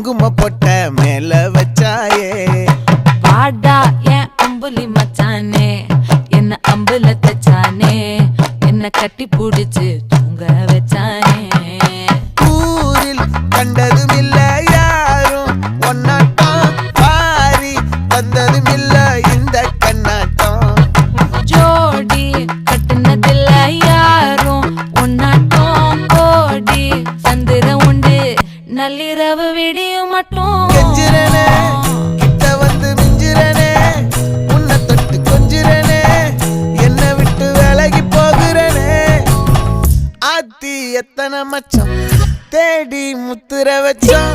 குங்கும பொட்ட மேல வச்சாயே வாடா என் அம்புலி மச்சானே என்ன அம்புல தச்சானே என்ன கட்டி புடிச்சு தூங்க வச்சானே ஊரில் கண்டதும் இல்ல யாரும் ஒன்னாட்டம் பாரி வந்ததும் இல்ல இந்த கண்ணாட்டம் ஜோடி கட்டுனதில்ல யாரும் ஒன்னாட்டம் கோடி சந்திரம் உண்டு நள்ளிரவு விடியும் மட்டும் கெஞ்சிரனே கிட்ட வந்து மிஞ்சிரனே உன்னை தொட்டு கொஞ்சிரனே என்ன விட்டு விலகி போகிறனே ஆத்தி எத்தனை மச்சம் தேடி முத்துற வச்சோம்